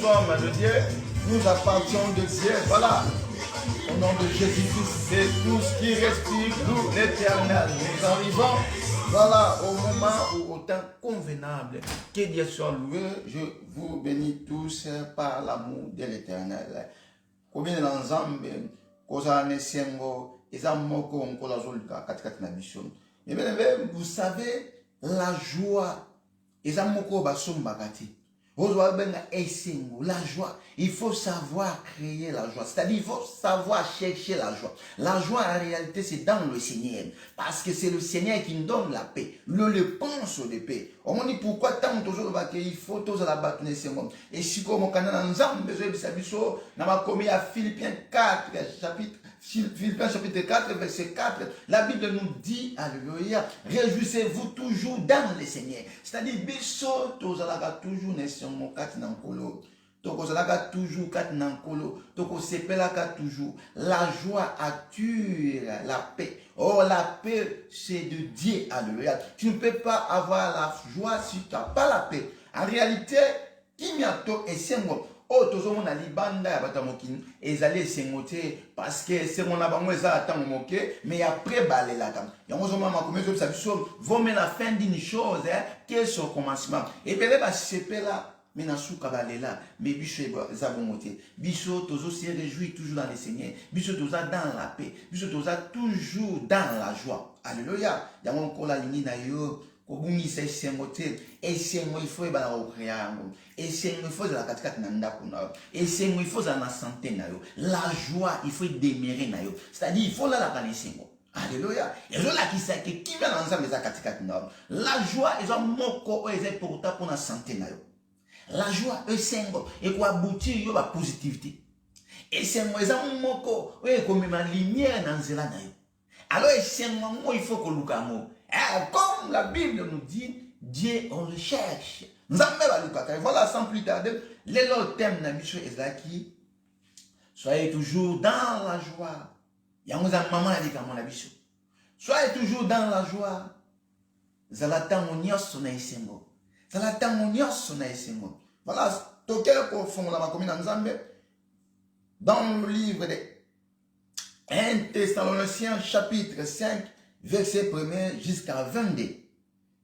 sommes de Dieu, nous appartenons de Dieu. Voilà. Au nom de Jésus-Christ, c'est tout ce qui respire, loue l'Éternel. Nous arrivons, voilà, au moment où, au temps convenable, que Dieu soit loué. Je vous bénis tous par l'amour de l'Éternel. Combien d'ensemble, vous savez, la joie, la joie, il faut savoir créer la joie. C'est-à-dire, il faut savoir chercher la joie. La joie, en réalité, c'est dans le Seigneur. Parce que c'est le Seigneur qui nous donne la paix. Le pense de paix. On me dit pourquoi tant toujours il faut tous la battre ce monde. Et si comme on a ensemble besoin de sa biso, on a commis à Philippiens 4, Philippiens chapitre 4, verset 4, la Bible nous dit, alléluia, réjouissez-vous toujours dans le Seigneur. C'est-à-dire, biso, tozalaka toujours nation mon kat nankolo. Tokozalaka toujours kat nankolo. Tokosepelaka toujours. La joie attire la paix. Oh, la paix, c'est de Dieu, alléluia. Tu ne peux pas avoir la joie si tu n'as pas la paix. En réalité, Kimiato et Sengo. Oh, toujours mon alibanda ya batamokini ezali sengote parce que c'est mon abango eza tamomoke mais après balé la cam. Yango zoma makomezo bisa biso vome la fin d'une chose qu'est son commencement. Et belé ba sepela mais na suka balela mais biso eza bongote. Biso tozo se réjouit toujours dans le Seigneur. Biso toza dans la paix. Biso toza toujours dans la joie. Alléluia. Yango ko la lingi na yo. Et c'est moi il faut la et c'est moi il faut la katikati na ndako na et c'est moi il faut la santé na yo la joie il faut demeurer na yo c'est-à-dire il faut la connaissance. Alléluia. Et je la qui sait que qui va ensemble za katikati na la joie est un moko est important pour la santé na yo la joie est sengo et quoi aboutir yo ba positivité et c'est moi za moko ouais comme ma lumière dans zela na yo alors c'est moi il faut que lukamo. Comme la Bible nous dit, Dieu on le cherche. Voilà, sans plus tarder, les autres thèmes de Michel Ezaki, soyez toujours dans la joie. Il y a un maman qui dit comme la Bichon. Soyez toujours dans la joie. Zalatan onios na isengo. Zalatan onios na isengo. Voilà, toquel pour fond la commune en Zambie. Dans le livre de 1 Thessaloniciens chapitre 5. Verset 1er jusqu'à 22.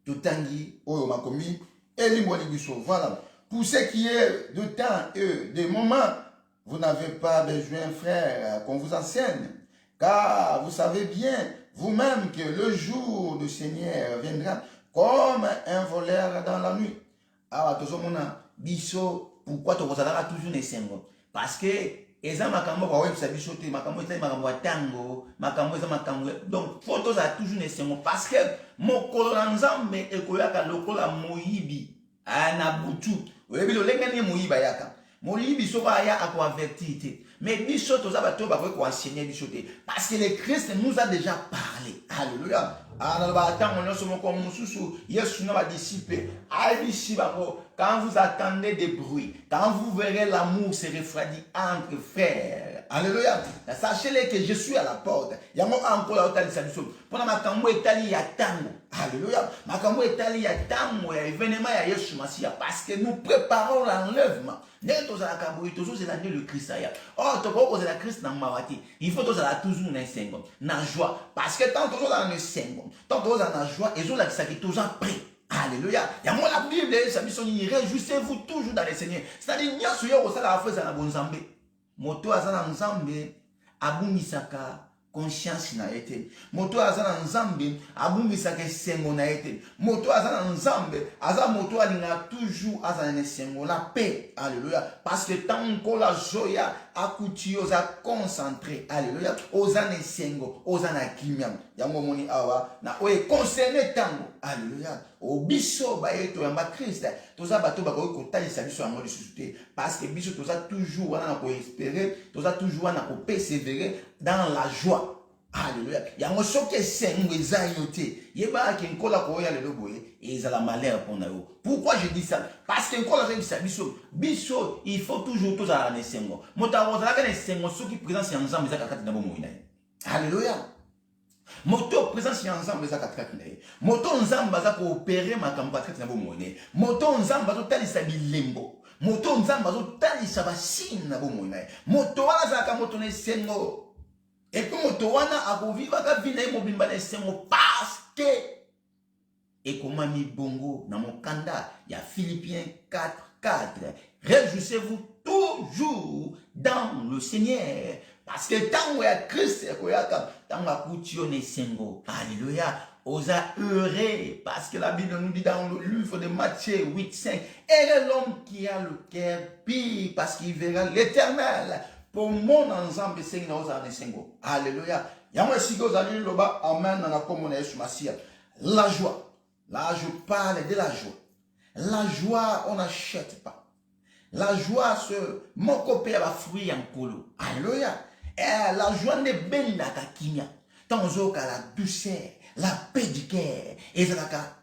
Toutangi, Oyomakomi, Elimwalibiso. Voilà. Pour ce qui est de temps et de moment, vous n'avez pas besoin, frère, qu'on vous enseigne. Car vous savez bien, vous-même, que le jour du Seigneur viendra comme un voleur dans la nuit. Alors, biso, pourquoi tu vas toujours les singles? Parce que eza makambo ba web sabiso te makambo eza makambo tango makambo eza makambo donc photos a toujours nesengo parce que mokolo na nzambe ekoyaka lokola moyibi ana butu oyebi lo lengani moyiba yaka moyibi so ba ya ako avertir te mais biso toza bato ba ko enseigner biso te parce que le Christ nous a déjà parlé. Alléluia. Quand vous attendez des bruits, quand vous verrez l'amour se refroidir entre frères, alléluia. Sachez-le que je suis à la porte. Il y a encore la haute solution. Pendant ma cambo etali ya tango, alléluia. Ma cambo etali ya tango ya événement ya Yesu Masia parce que nous préparons l'enlèvement. C'est l'année le Christ. Oh, tu vois que la Christ n'a pas il faut toujours na sengo, na joie parce que tant toujours dans le sengo, tant toujours dans la joie et là qui toujours prêt. Alléluia. Il y a moi la Bible, ça me dit réjouissez-vous toujours dans le Seigneur. C'est-à-dire nya suyo ko sala afeza na bonzambe. Moto azana nzambe abumisaka conscience na été. Moto azana nzambe abumisaka sengo na été. Moto azana nzambe aza moto alinga toujours azana sengo la paix. Alléluia. Parce que tant que la joie akuti oza concentré. Alléluia. Ozana sengo, ozana kimiam. Yango moni awa na oye concerné tango. Alléluia. Au biso ba eto yamba Christ. Toza bato ba ko talisa biso yango ressuscité parce que biso toza toujours wana ko espérer, toza toujours wana ko persévérer dans la joie. Alléluia. Yango soke sengo ezayote. Yeba ki nkola ko ya lelo boye ezala malheur pour nous. Pourquoi je dis ça? Parce que nkola za biso biso il faut toujours tous à la sengo. Motaro za ka sengo soki présence ya nzambe za kakati na bomo ina. Alléluia. Moto présence ya nzambe za kakati na. Moto nzamba za ko opérer makambo kakati na bomo ina. Moto nzamba to talisa bilembo. moto nzambe azotalisa basine na bomoi na ye moto wana azalaka moto na esengo epuis moto wana akovivaka vi na ye mobimba na esengo paske ekomami bongo na mokanda ya Philippiens 4:4. Réjouissez-vous toujours dans le Seigneur. Parce que tango ya Christ ekoyaka tango akuti yo na esengo. Alléluia. Osa heureux, parce que la Bible nous dit dans le livre de Matthieu 8:5, heureux l'homme qui a le cœur pur, parce qu'il verra l'Éternel. Pour mon ensemble, c'est une osa nesengo. Alléluia. Yamwe siko zali loba amen na komo na Yesu Masia. La joie. Là, je parle de la joie. La joie, on n'achète pas. La joie, mon copain va fruit en colo. Alléluia. La joie ne benda kakimia. Tant la douceur, la paix du cœur. Et ça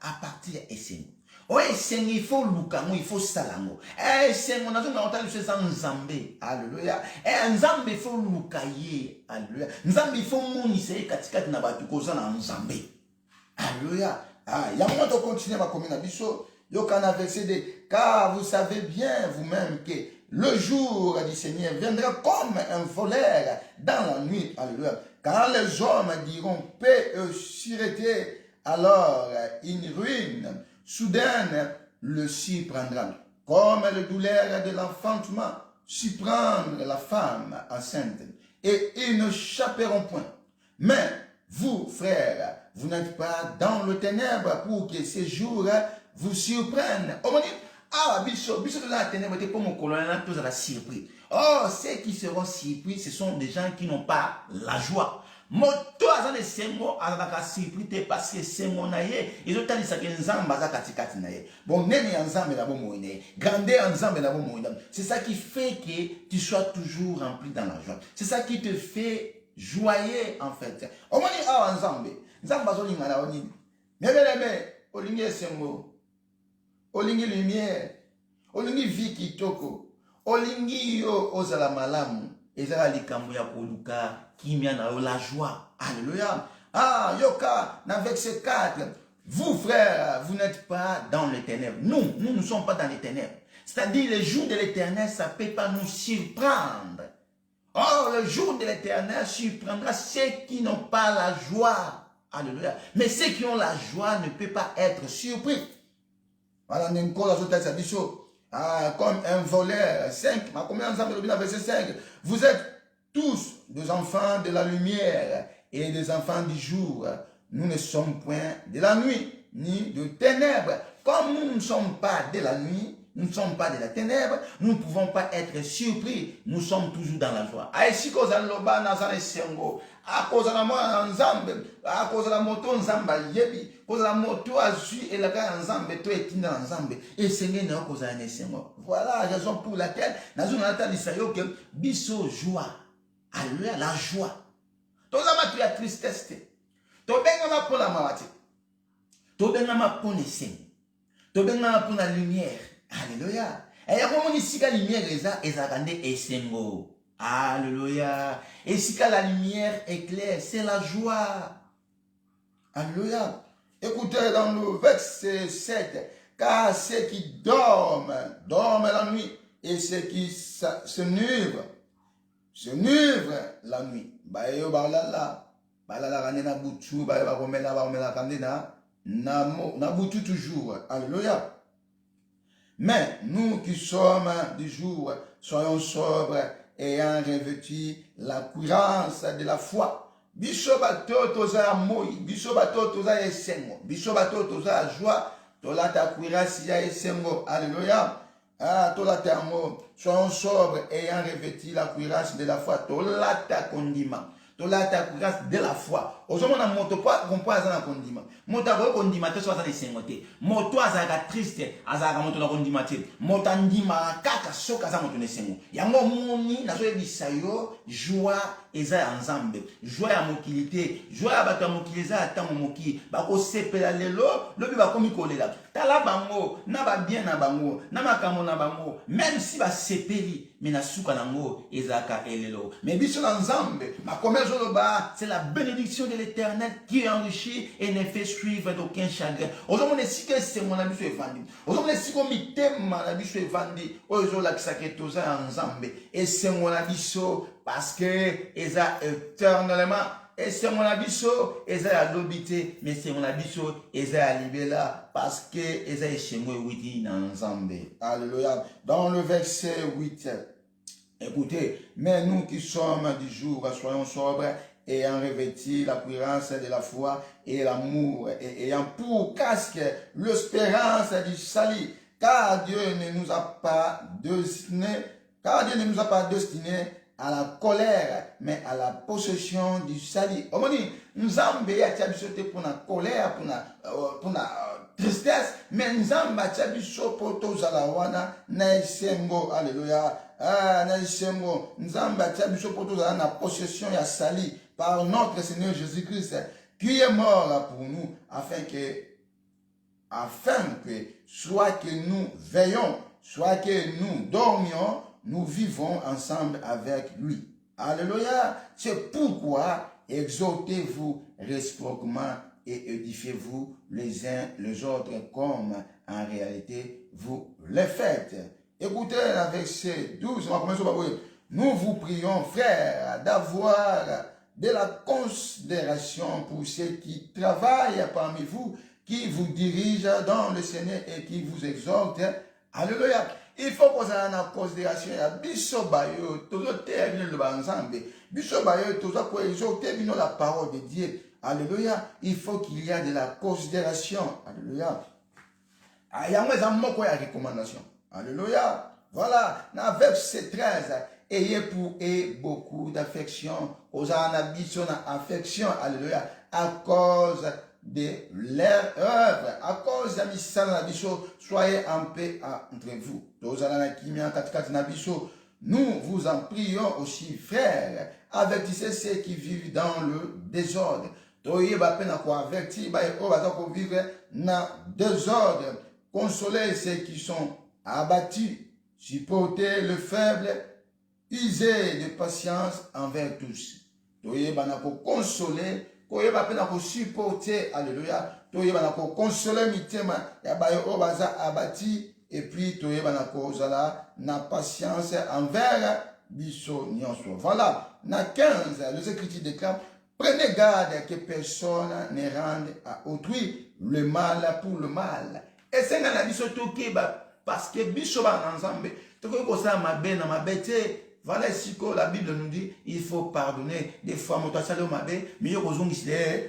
à partir de Essen. Oh, Essen, il faut lukango, il faut salango. Essen, on a tout entendu ce Nzambe. Alléluia. Nzambe, il faut lukaye. Alléluia. Nzambe, il faut monise katikati na batu koza na Nzambe. Alléluia. Il y a un moment de continuer ma commune à Bissot. Il y a un verset de car vous savez bien vous-même que le jour du Seigneur viendra comme un voleur dans la nuit. Alléluia. Quand les hommes diront paix et sûreté, alors une ruine soudaine le surprendra. Comme le douleur de l'enfantement surprend la femme enceinte. Et ils ne chapperont point. Mais vous, frères, vous n'êtes pas dans le ténèbre pour que ces jours vous surprennent. Oh, mon Dieu, biso dans la ténèbre, c'est pour mon colonel, tous à la surprise. Oh, ceux qui seront surpris, ce sont des gens qui n'ont pas la joie. Moto azan de sengo azaka surpris parce que sengo na ye, ils ont tali saké nzamba za katikati na ye. Bon, nene nzambe na bomo ine, grandeur nzambe na bomo ine. C'est ça qui fait que tu sois toujours rempli dans la joie. C'est ça qui te fait joyeux en fait. Au moins awa nzambe, nzamba zo linga na oni. Nebeleme, olingi esengo. Olingi lumière. Olingi vie kitoko. Olingi yo ozala malamu. Ezala likambo ya koluka kimia na la joie. Alléluia. Ah, yoka, na verset 4. Vous, frères, vous n'êtes pas dans les ténèbres. Nous ne sommes pas dans les ténèbres. C'est-à-dire, le jour de l'éternel, ça ne peut pas nous surprendre. Or, le jour de l'éternel surprendra ceux qui n'ont pas la joie. Alléluia. Mais ceux qui ont la joie ne peuvent pas être surpris. Voilà, comme un voleur. 5, verset 5. Vous êtes tous des enfants de la lumière et des enfants du jour. Nous ne sommes point de la nuit, ni de ténèbres. Comme nous ne sommes pas de la nuit, nous ne sommes pas de la ténèbre, nous ne pouvons pas être surpris. Nous sommes toujours dans la joie. À cause de la moi ensemble, à cause de la moto ensemble, yebi, cause de la moto azui et la gars ensemble, toi et tina ensemble, et Seigneur n'a cause à Seigneur. Voilà la raison pour laquelle, dans une attente d'Israël, que biso joie, alléluia, la joie. Toi là, tu as tristesse, toi ben on a pour la maladie, toi ben on a pour les signes, toi ben on a pour la lumière, alléluia. Et il y a comme ici la lumière, et ça rend des Seigneur. Alléluia. Et si quand la lumière éclaire, c'est la joie. Alléluia. Écoutez dans le verset 7. Car ceux qui dorment la nuit. Et ceux qui se nuvrent la nuit. Bayo balala. Balala ranena boutou. Bayo baromela kandena. Na boutou toujours. Alléluia. Mais nous qui sommes du jour, soyons sobres, ayant revêtu la cuirasse de la foi. Bisobato toza moi, bisobato toza esengo, bisobato toza joie, tolata cuirasse ya esengo. Alléluia. Ah, tolata mo, soyons sobres, ayant revêtu la cuirasse de la foi, tolata condiment. Tolata cuirasse de la foi. Aujourd'hui, on a moto pas composer un condiment. Moto a condiment, tu sois dans les sengoté. Moto a triste, a moto na condiment. Moto ndima kaka soka za moto ne sengo. Yango moni na zo bisayo joie eza ensemble. Joie ya mokilité, joie ya bato ya mokileza ata moki. Ba ko sepela lelo, lobi ba komi kolela. tala bango na ba bien na bango na makambo na bango même si ba sepeli mais na suka nango ezaka elelo mais biso na nzambe makomeza loba c'est la bénédiction de l'Éternel qui enrichit et ne fait suivre d'aucun chagrin ozomona sika c'est mon biso evandi ozomona sika mitema na biso evandi ozo la kisake toza na nzambe et c'est mon biso parce que eza éternellement et c'est mon abisso, eza ya lobité, mais c'est mon abisso, eza ya libella, parce que eza yeshengo witi na nzambe. Alléluia. Dans le verset 8, écoutez, mais nous qui sommes du jour, soyons sobres, ayant revêti la puissance de la foi et l'amour, et ayant pour casque l'espérance du salut, car Dieu ne nous a pas destiné, à la colère, mais à la possession du salut. Omoni, nzambe ya tiabisote pour la colère, pour la tristesse, mais nzambe tiabiso pour tozala wana na esengo, alléluia. Na esengo, nzambe tiabiso pour tozala na possession ya salut par notre Seigneur Jésus-Christ qui est mort pour nous afin que soit que nous veillons, soit que nous dormions, nous vivons ensemble avec lui. Alléluia. C'est pourquoi exhortez-vous réciproquement et édifiez-vous les uns les autres comme en réalité vous le faites. Écoutez le verset 12. Nous vous prions, frères, d'avoir de la considération pour ceux qui travaillent parmi vous, qui vous dirigent dans le Seigneur et qui vous exhortent. Alléluia. Il faut qu'on ait en considération ya biso bayo tozo te bino le banzambe biso bayo tozo ko exhorter bino la parole de Dieu. Alléluia. Il faut qu'il y ait de la considération. Alléluia. Ayamo za moko ya recommandation. Alléluia. Voilà, dans verset 13, ayez pour eux beaucoup d'affection. Osana biso na affection. Alléluia. À cause de leur œuvre, à cause de misala biso, soyez en paix entre vous. Nous vous en prions aussi, frères, avertissez ceux qui vivent dans le désordre. Consolez ceux qui sont abattus, supportez le faible, usez de patience envers tous. Consoler, supporter, alléluia, consoler mitema, abati, et puis na patience envers biso nyonso. Voilà, na 15, les Écritures déclarent, prenez garde que personne ne rende à autrui le mal pour le mal. Et c'est na biso toke parce que biso ba nzambe, toke ko sa mabe na mabete. Voilà ici que la Bible nous dit, il faut pardonner. Des fois, mon toit salé au mabe, mais il y a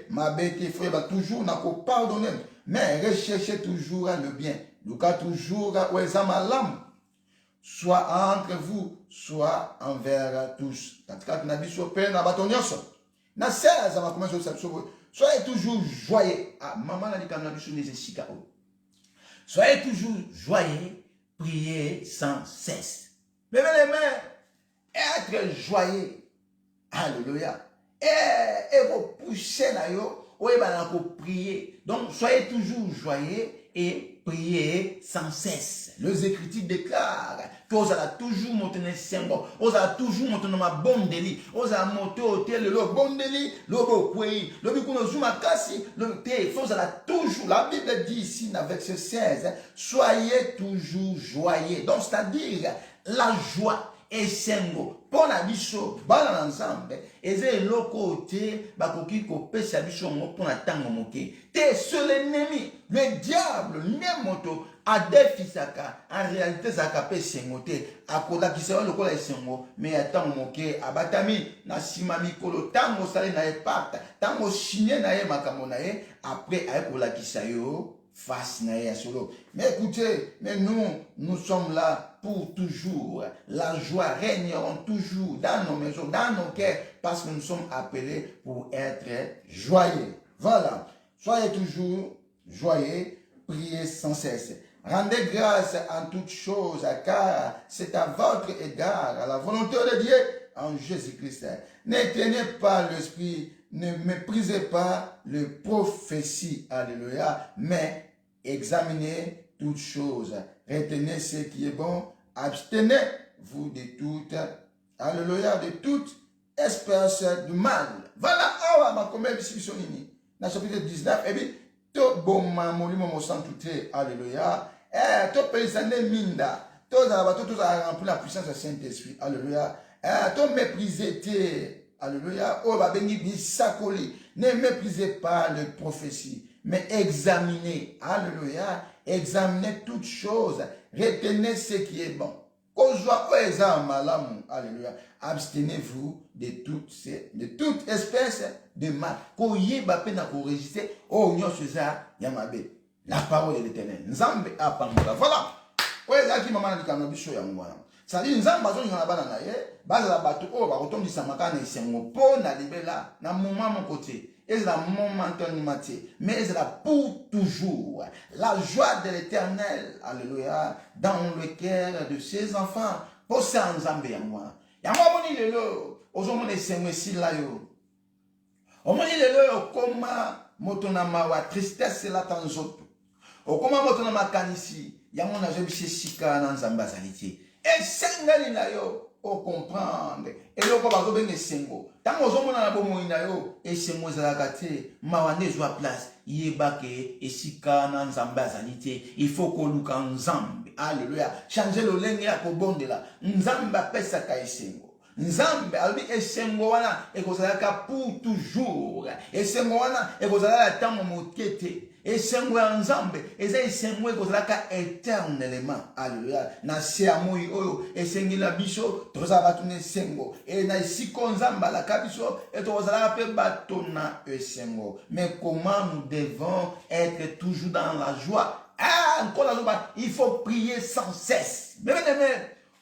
mabe, il faut toujours pardonner. Mais recherchez toujours le bien. Lucas toujours où est l'âme. Soit entre vous, soit envers tous. Quand on a dit sur peine, à bâton na 16, ça va commencer à soyez toujours joyeux. Ah, maman a dit qu'on a dit sur les Chicago. Soyez toujours joyeux, priez sans cesse. Levez les mains. Être joyeux, alléluia, et vous poussez là, vous prier. Donc, soyez toujours joyeux et priez sans cesse. Les Écritures déclarent que vous allez toujours monter le symbole, vous allez toujours monter ma bonne délit, vous allez monter le bon délit, le bon pays, le bikuno kasi, le thé, vous allez toujours, la Bible dit ici dans verset 16, soyez toujours joyeux. Donc, c'est-à-dire la joie. Et sengo pour la biso bala ensemble eze loko te bakoki ko pesa biso mo pour la tango moke te seul ennemi le diable nemoto a defisaka en réalité zaka pe sengo te akola kiselo lokola sengo mais atango moke abatami na sima mikolo tango sale na epata tango signé na ye makambo na ye après akola kisayo face na ye solo. Mais écoutez, mais nous sommes là pour toujours. La joie régnera toujours dans nos maisons, dans nos cœurs, parce que nous sommes appelés pour être joyeux. Voilà. Soyez toujours joyeux, priez sans cesse. Rendez grâce en toutes choses, car c'est à votre égard, à la volonté de Dieu en Jésus-Christ. N'éteignez pas l'esprit, ne méprisez pas les prophéties, alléluia, mais examinez toutes choses, retenez ce qui est bon, abstenez-vous de toute, alléluia, de toute espèce de mal. Voilà, oh, ma commère ici, dans le chapitre 19, et puis, tout bon, molimo, mon sang, tout est, alléluia, tout paysanné, minda, tout a rempli la puissance du Saint-Esprit, alléluia, tout méprisé, alléluia, oh, va béni, bisakoli, ne méprisez pas les prophéties, mais examinez, alléluia, examinez toutes choses, retenez ce qui est bon. Alléluia. Abstenez-vous de toute espèce de mal. La parole de l'Éternel. Voilà. Ça dit, nzamba zo ngana bana na ye, bazala batu o ba kotondisa makana isengo po na libela na moment mon côté. Et la momentanéité, mais elle pour toujours. La joie de l'Éternel, alléluia, dans le cœur de ses enfants. Pour ça, Nzambe ya moi. Ya moi moni lelo, ozomo ne sengwe si la yo. Omoni lelo koma motona mawa tristesse la tanzoto. Okoma motona makanisi, ya mona jebisi sika na Nzamba zaliti. Et sengali na yo. O comprendre et le papa zo benge sengo tango zo mona na bomo ina yo e sengo za kate mawane zo place yebake esika na Nzamba zanité il faut ko luka Nzambe alléluia changer le lenge ya ko bondela Nzamba pesa ka esengo Nzambe albi esengo wana e ko zalaka pour toujours esengo wana e ko zalaka tango mokete esengo ya Nzambe eza esengo e ko zalaka éternellement alléluia na se amoi oyo esengila biso toza batu ne sengo e na siko Nzamba la kabiso et to zalaka pe bato na esengo mais comment nous devons être toujours dans la joie encore la joie il faut prier sans cesse mais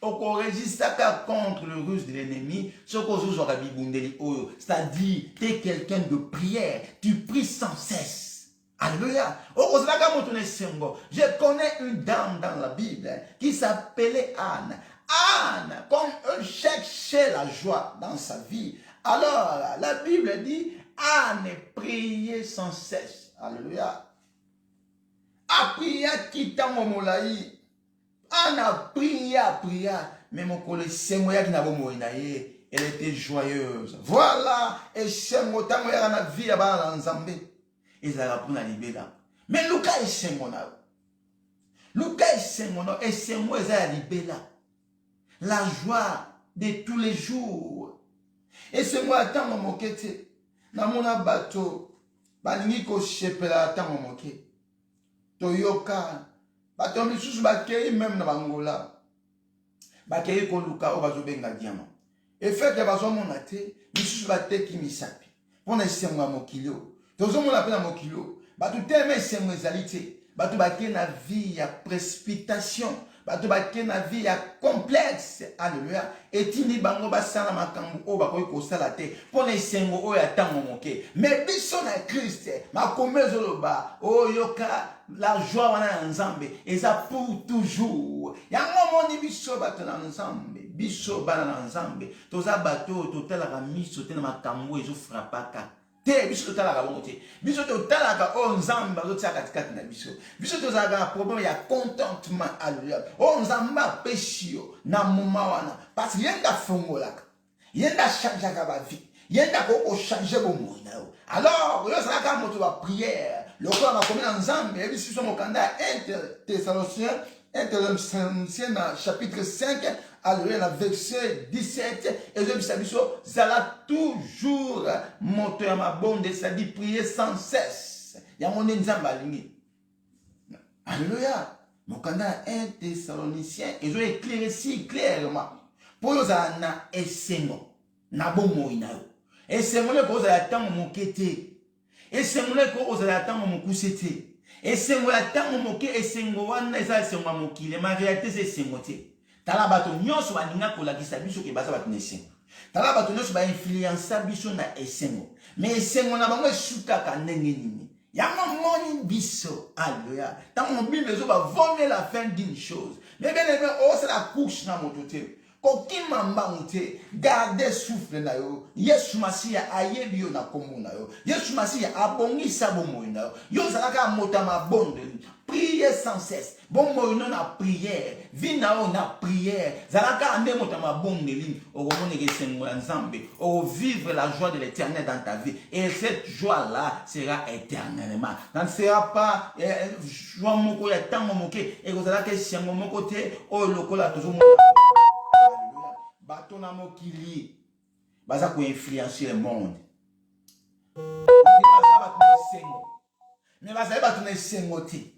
on résiste contre le ruse de l'ennemi, c'est-à-dire, tu es quelqu'un de prière, tu pries sans cesse. Alléluia. Je connais une dame dans la Bible qui s'appelait Anne. Anne, comme elle cherchait la joie dans sa vie, alors la Bible dit, Anne priait sans cesse. Alléluia. A prié qui t'a momolaï. On a prié, mais mon collègue elle était joyeuse. Voilà, et chez moi, tant que la vie à Nzambe, et ça va pour la libéra. Mais Lucas est chez moi. Lucas est chez moi, et c'est moi, ça libéra. La joie de tous les jours. Et c'est moi, tant mon moquette, dans mon bateau, baliniko chepela, tant mon moquette. Toyoka. Bato misusu bakei même na bangola bakei ko luka o bazo benga diamant et fait que bazo mona te misusu bateki misapi pona isemwa mokilo tozo mona pe na mokilo bato teme isemwa ezalite bato bakei na vie ya précipitation bato bakei na vie ya complexe alléluia etini bango basala makambo o bakoyi kosala te pona isengo o ya tango moke mais biso na Christ makomezo loba o yoka la joie wana Nzambe eza pour toujours yango moni biso bato na Nzambe biso bana na Nzambe toza bato totalaka miso te na makambo ezo frappaka te biso totalaka bongo te biso totalaka o Nzambe azotia katikati na biso biso tozalaka problème ya contentement alléluia o Nzambe apesi yo na moma wana parce que yenda fongolaka yenda changeaka ba vie yenda ko changer bomoi na yo alors yo zalaka moto ba prière le corps va commettre ensemble, et puis si nous sommes au Canada, 1 Thessaloniciens, chapitre 5, alléluia, verset 17, et je dis ça va toujours monter à ma bonde, c'est-à-dire prier sans cesse. Il y a mon ensemble à l'ingé. Alléluia. Mon Canada, 1 Thessaloniciens, et je vais éclairer si clairement. Pour nous, na essengo, na bon moïna. Essengo, le cause à temps mon kété. Et c'est mon écho aux attentes mon coup c'était. Et c'est mon attente mon et c'est mon eza c'est mon qui. Mais en réalité c'est sengoté. Tala bato nyonso baninga ko la kisa biso ke baza bato nesengo. Tala bato nyonso ba influencer biso na esengo. Mais esengo na bango suka ka ndenge nini. Yango moni biso. Alléluia. Tant mon Bible zo ba vomir la fin d'une chose. Mais bien aimé, oh c'est la couche na mototé. kokima mbangu te, garde souffle na yo. Yesu Masia ayebi yo na kombo na yo. Yesu Masia abongisa bomo na yo. Yo zalaka motama bonde. Priez sans cesse. Bon moïno na prière. Vina o na prière. Zalaka ande motama bonde li. Oromone gesengo nzambe. O vivre la joie de l'Éternel dans ta vie. Et cette joie-là sera éternellement. Ça ne sera pas joie moko ya tango moke. Et vous allez que siango moko te o lokola tozo mo. Bato na mokili baza ko influencer le monde. Mais baza bato na sengo te.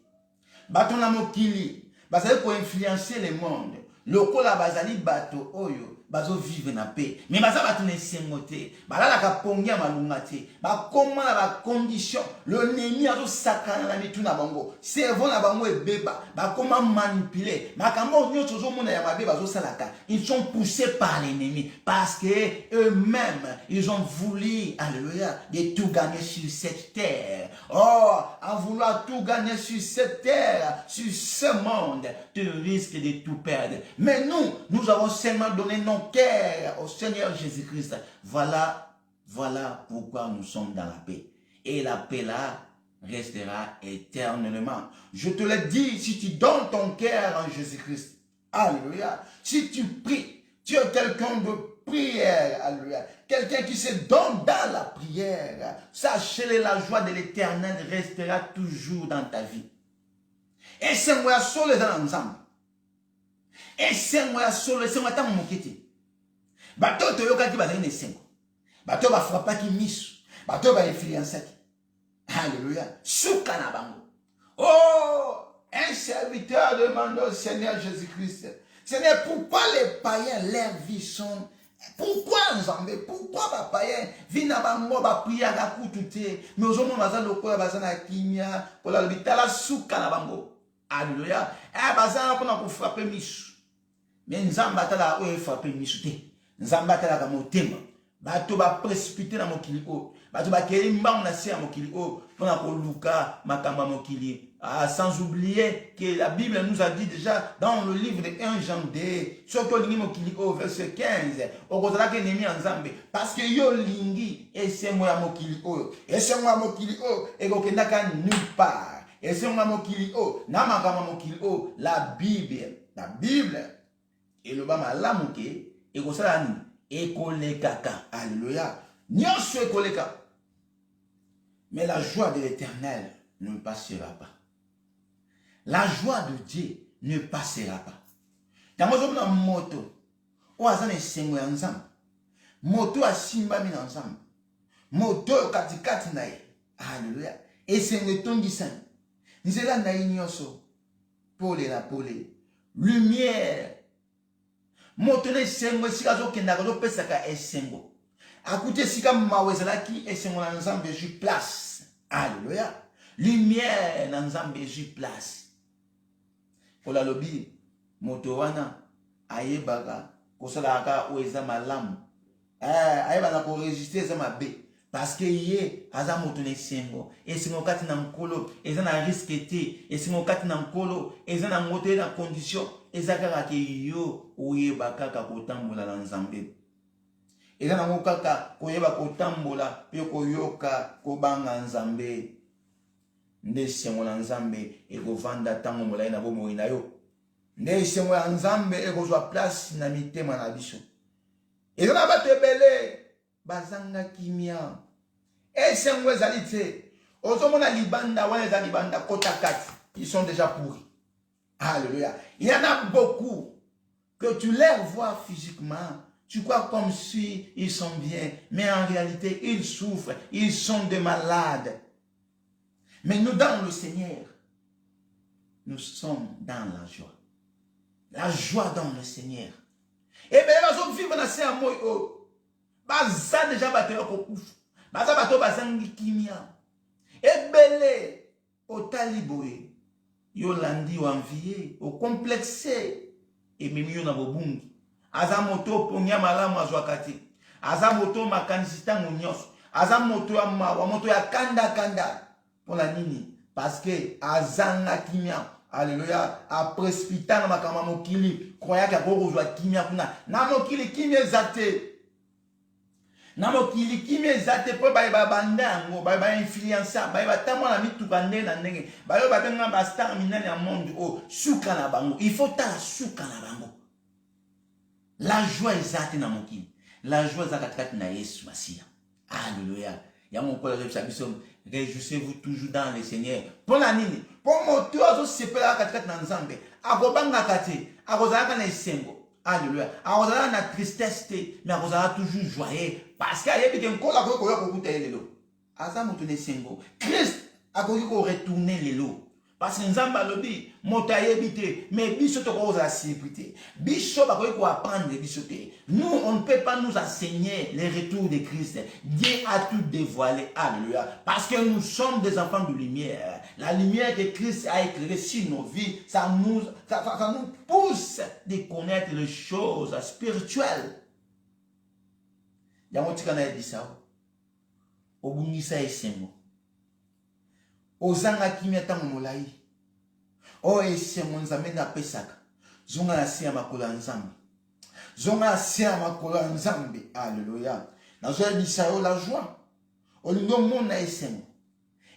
Bato na mokili baza ko influencer le monde. Lokola bazali bato oyo bazo vivre na paix. Mais baza bato na sengo te. Balala ka pongia malunga te. Ba koma na ba condition le nemi azo sakana na mitu na bango. Cerveau na bango ebeba. Ba koma manipuler. Makambo nyoto zo mona ya mabe bazo salaka. Ils sont poussés par l'ennemi parce que eux-mêmes ils ont voulu, alléluia, de tout gagner sur cette terre. Oh, en vouloir tout gagner sur cette terre, sur ce monde, tu risques de tout perdre. Mais nous avons seulement donné nos cœurs au Seigneur Jésus-Christ. Voilà pourquoi nous sommes dans la paix. Et la paix là restera éternellement. Je te le dis, si tu donnes ton cœur en Jésus-Christ, alléluia, si tu pries, tu es quelqu'un de prière, alléluia, quelqu'un qui se donne dans la prière, sachez-le, la joie de l'Éternel restera toujours dans ta vie. Et c'est moi seul dans ensemble. Et c'est moi seul, c'est moi tant mon kiti. Bato to yoka ki bazali ne sengo. Bato ba frappa ki misu. Bato ba influencer ki. Alléluia. Souka na bango. Oh, un serviteur demande au Seigneur Jésus-Christ. Seigneur, pourquoi les païens, leurs vies sont... Pourquoi Nzambe? Pourquoi les païens viennent à bango ba prier à kutute? Mais au moment bazali lokola bazali na kimia pour la bitala souka na bango. Alléluia. Eh bazali pona ko frapper misu. Mais Nzambe atala o frapper misu te. Nzambe atala ka motema. Bato ba précipiter na mokili o. Bato ba keli mbang na sia mokili o pona ko luka makamba mokili. Ah, sans oublier que la Bible nous a dit déjà dans le livre de 1 Jean 2, surtout mokili o verset 15, o kozala ke nemi Nzambe parce que yo lingi esengo ya mokili o. Esengo ya mokili o ekokenda ka nulle part. Esengo ya mokili o na makamba mokili o la Bible et le bama lamuke ekosala ni ekolekaka. Alléluia. Nyonso ekoleka. Mais la joie de l'Éternel ne passera pas. La joie de Dieu ne passera pas. Dans mon moto, o azane sengo ya Nzambe. Moto asimba mi na Nzambe. Moto katikati na ye. Alléluia. Et sengo tongisa. Nzela na nyonso. Pole la pole. Lumière. Moto ne sengo sika zo kenda zo pesaka esengo. Akute sika mawezalaki esengo na Nzambe ju place. Alléluia. Lumière na Nzambe ju place. Pour la lobby, moto wana ayebaka kosalaka o eza malamu. Ayebaka ko résister eza mabe parce que ye aza moto ne sengo. Esengo kati na nkolo eza na risque te. Esengo kati na nkolo eza na moto na condition eza kaka ke yo oyebaka ka kotambola na Nzambe. Eza na mokaka koyeba kotambola pe koyoka kobanga Nzambe. Nde sengo na Nzambe ekovanda tango molai na bomoi na yo. Nde sengo ya Nzambe ekozwa place na mitema na biso. Eza na bato ebele bazanga kimia. Sengo ezali te. Ozomona libanda wana eza libanda kota kati. Ils sont déjà pourris. Alléluia. Il y en a beaucoup que tu les vois physiquement. Tu crois comme si ils sont bien. Mais en réalité, ils souffrent. Ils sont des malades. Mais nous, dans le Seigneur, nous sommes dans la joie. La joie dans le Seigneur. Et bien, nous sommes vivants dans ce monde. Baza déjà battu au kouf. Baza bato bazangi kimia. Et belé au taliboé. Yolandi ou envié, au complexé. Et même yon na bobungi. Azamoto ponya malamu azwakati. Azamoto makanisita munyos. Azamoto ya moto ya kanda. Pour la nini? Parce que azanga kimia, Alléluia. A précipiter na makama mokili. Croyant qu'il y a besoin de kimia kuna. Na mokili kimia zate. Na mokili kimia zate po ba banda ngo ba influencer ba tamo na mituka nde na ndenge. Ba yo ba benga ba star minene ya monde o suka na bango. Il faut ta suka na bango. La joie ezate na mokili. La joie ezate na Yesu Masia. Alléluia. Ya mon père réjouissez-vous toujours dans le Seigneur. Pour la nini. Pour mon tour se pela katikati na nzambe. Akobanga kate. Akozala na esengo. Alléluia. Akozala na tristesse te, mais akozala toujours joyeux parce qu'il y a des nkola ko ko ko kuta lelo. Aza moto ne sengo. Christ akoki ko retourner lelo. Parce que nzambe alobi moto ayebite mais biso to ko za célébrité. Biso ba ko apprendre biso te. Nous on ne peut pas nous enseigner les retours de Christ. Dieu a tout dévoilé. Alléluia. Parce que nous sommes des enfants de lumière. La lumière que Christ a éclairée sur nos vies, ça nous pousse de connaître les choses spirituelles. Yango tika na edisa. Obungisa esengo. Ozanga kimia tango molai. O esengo nzambe na pesaka. Zonga na siya makolo nzambe. Zonga na siya makolo nzambe. Alléluia. Na zoya bisayo la joie. Olingo mona esengo.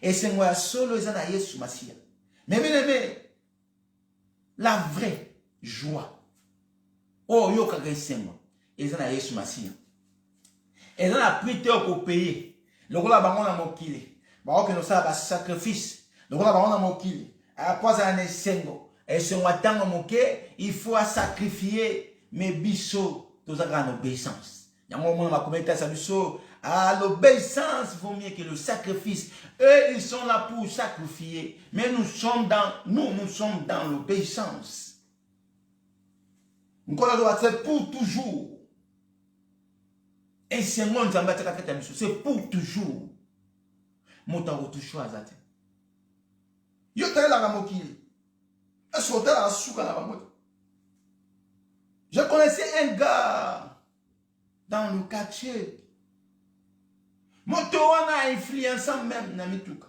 Esengo ya solo eza na Yesu Masia. Mais bien aimé, la vraie joie. Oh yoka esengo. Eza na Yesu Masia. Eza na prite ko payer. Lokola bango na mokili. Ba que nous ça ba sacrifice. Donc là on a mokili. Après ça ne sengo. Et ce matin moké, il faut sacrifier mes biso tous en obéissance. Il y a un moment ma commentaire ça biso l'obéissance vaut mieux que le sacrifice. Eux ils sont là pour sacrifier, mais nous sommes dans l'obéissance. Nous c'est pour toujours. Et c'est moi c'est pour toujours. Mota rotusho azate. Yo tele la mokili. Est-ce que la souka na bango? Je connaissais un gars dans le quartier. Moto wana influençant même na mituka.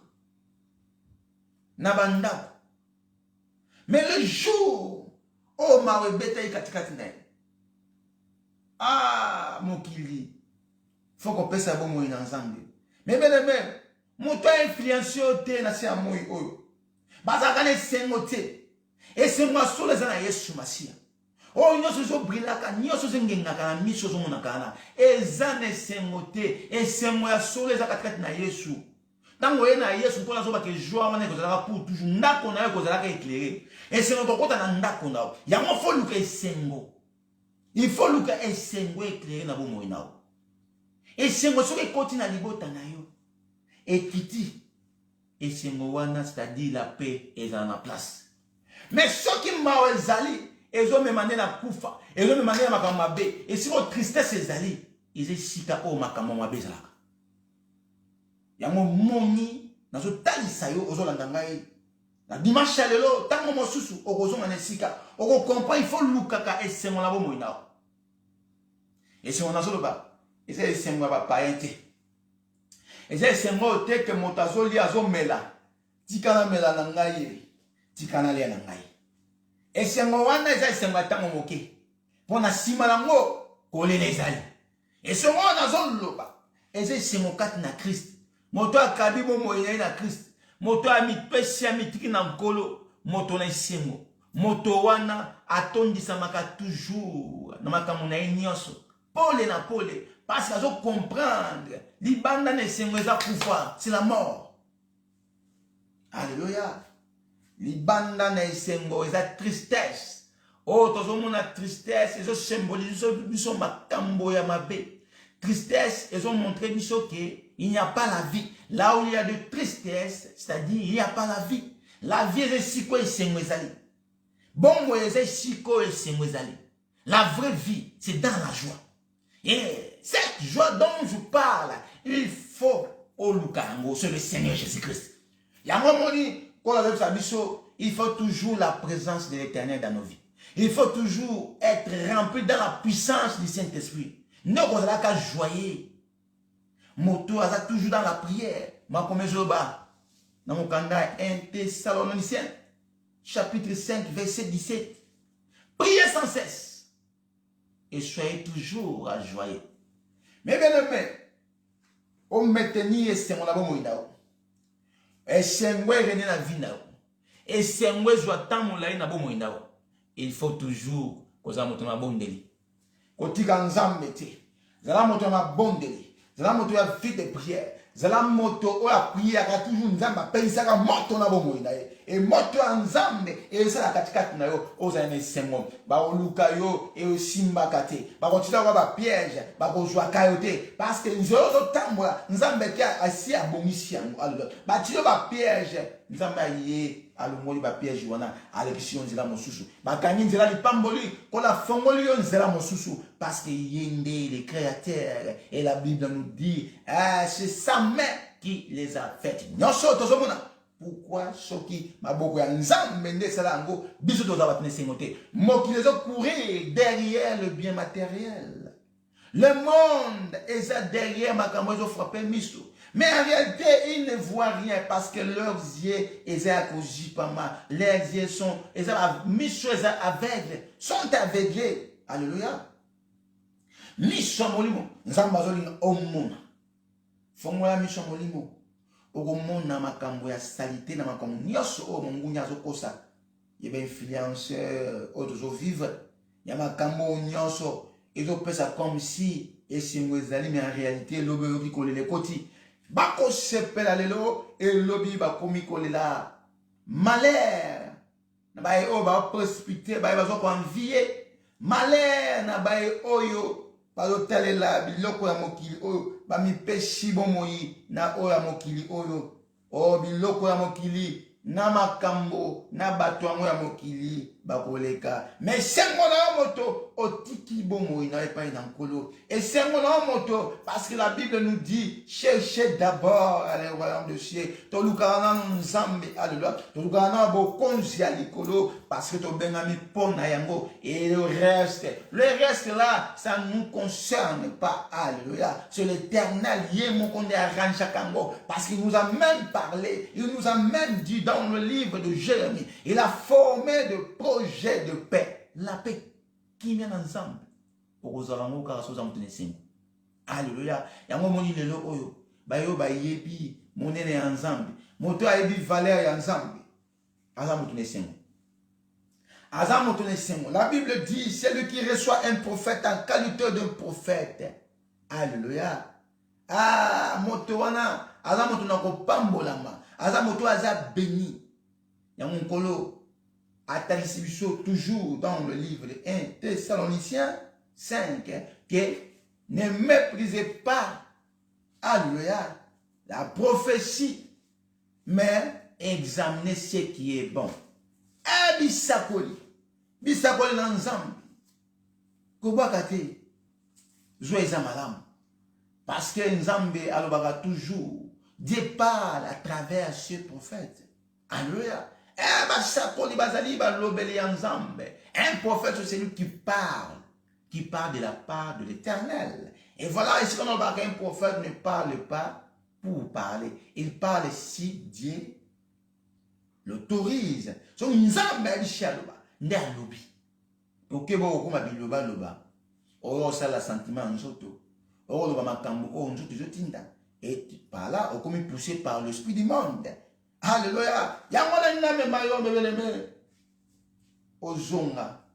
Na banda. Mais le jour oh mawebeta ikatikati na. Ah mokili. Faut qu'on pèse à bon moyen ensemble. Mais même moto influencé te na se amoyi oyo bazaka ne sengo te et c'est moi solo za Yesu Masia o nyoso zo brilaka nyoso zengengaka na miso zo monaka na eza ne sengo te et c'est moi solo za katikati na Yesu tango ye na Yesu mpona zo ba ke joie wana kozalaka pour toujours ndako na yo kozalaka éclairé et c'est notre kota na ndako na yo yango faut luka esengo il faut luka esengo éclairé na bo moina et sengo so ke koti na libota na yo et Kiti, et c'est Moana, c'est-à-dire la paix est dans la place. Mais ceux qui m'ont zali, ils ont même amené la koufa, ils ont même amené la makamabe, et si votre tristesse est zali, ils ont sika o makamabe zalaka. Yango moni, na zo tali sayo, ozo landangai. La dimanche à l'élo, tango mo susu, ozo mane sika, oko comprend, il faut lukaka, et c'est mon labo moina. Et si on a zo ba, et c'est mon ba païente. Et c'est moi que motazo li azo mela. Tikana mela na ngai. Tikana lia na ngai. Et c'est moi wana c'est moi tango moke. Pona sima lango kolele ezali. Et c'est moi nazo loba. Et c'est mon kat na Christ. Moto akabi bo moyena na Christ. Moto ami pesi ami tiki na nkolo. Moto na sengo. Moto wana atondisa maka toujours. Na makamu na nyonso. Pole na pole. Parce qu'ils ont comprendre. Libanda ne s'engoueza pouvoir. C'est la mort. Alléluia. Libanda ne s'engoueza tristesse. Oh, tout le monde a tristesse. Ils ont symbolisé. Ils ont makambo ya mabe. Tristesse. Ils ont montré qu'il n'y a pas la vie. Là où il y a de tristesse, c'est-à-dire il n'y a pas la vie. La vie est si quoi il s'engoueza. Bon, moi, c'est si quoi il s'engoueza. La vraie vie, c'est dans la joie. Et cette joie dont je parle, il faut au Lukango, c'est le Seigneur Jésus-Christ. Il y a un moment il faut toujours la présence de l'Éternel dans nos vies. Il faut toujours être rempli dans la puissance du Saint-Esprit. Ne vous allez qu'à joyer. Moto a toujours dans la prière. Ma comme je bas dans mon candidat 1 Thessaloniciens chapitre 5, verset 17. Priez sans cesse et soyez toujours joyeux. Mais bien aimé, on maintenir et c'est mon abon moïnao. Et c'est moi rené la vie nao. Et c'est moi joie tant mon laï na bon moïnao. Il faut toujours que ça monte ma bonne délit. Kotika nzambe te. Zala moto ma bonne délit. Zala moto ya vie de prière. Zala moto o la prière a toujours nzamba pensaka moto na bon moïnae. Et moto nzambe et ça la katikati na yo ozane sengo. Ba oluka yo et o simba kate. Ba kotina ko ba piège, ba ko joa kayote parce que nzozo tambola nzambe kia asi abomisi yango. Alors ba tilo ba piège nzambe aye alumoli ba piège wana alekisi nzela mosusu. Ba kanyi nzela lipamboli ko la fongoli yo nzela mosusu parce que yende le créateur et la Bible nous dit c'est sa main qui les a faites. Nyonso tozomona. Pourquoi soki maboko ya nzambe nde sala ngo biso toza batene sengote mokili zo courir derrière le bien matériel. Le monde est derrière makambo zo frapper miso. Mais en réalité, ils ne voient rien parce que leurs yeux ils à cause pas mal. Leurs yeux sont miso aveugles, sont aveuglés. Alléluia. Miso molimo nzamba zo lina omona. Fongola miso molimo. Okomona makambo ya salité na makambo nyonso o mungunya azokosa yeba influenceur ozo vivre ya makambo nyonso ezopesa comme si esingo ezali mais en réalité lobi yoki kolela koti bako sepela lelo elobi bakomi kolela malheur na baye o ba précipiter baye bazo ko envier malheur na baye oyo bazotalela biloko ya mokili oyo bamipeshi bomoi na oyo ya mokili oyo o biloko ya mokili na makambo na bato yango ya mokili bakoleka mais sengo na moto otiki bomoi na epai na nkolo et sengo na moto parce que la Bible nous dit cherchez d'abord le royaume de cieux tolukana nzambe alléluia tolukana bokonzi ya likolo parce que tobengami pona yango et le reste là ça ne nous concerne pas alléluia c'est l'Éternel yemo konde arrange kango parce qu'il nous a même parlé il nous a même dit dans le livre de Jérémie il a formé de projet de paix la paix qui vient ensemble pour aux alango car so zamtene sengo alléluia yango moni lelo oyo bayo bayebi monene ensemble moto ayebi valeur ya ensemble azamtene sengo azamtene sengo la Bible dit celui qui reçoit un prophète en qualité d'un prophète alléluia moto wana azamoto na kopambolama azamoto aza béni yango nkolo Attalisi toujours dans le livre de 1 Thessaloniciens 5 que ne méprisez pas alléluia la prophétie mais examinez ce qui est bon. Bisakoli na nzambe kobakate joyeux malam parce que nzambe alobaka toujours Dieu parle à travers ce prophète alléluia. Un prophète, c'est celui qui parle de la part de l'Éternel. Et voilà, ici, on voit qu'un prophète ne parle pas pour parler. Il parle si Dieu l'autorise. So, nzambe alishaluba, ndalobi. Okebo okoma biloba loba. Oro sala sentiment nzoto. Oro loba makambo ko nzoto zotinda. Et par là, okomi poussé par l'esprit du monde. Alléluia. Yamona name mayo bebeleme. Ozonga.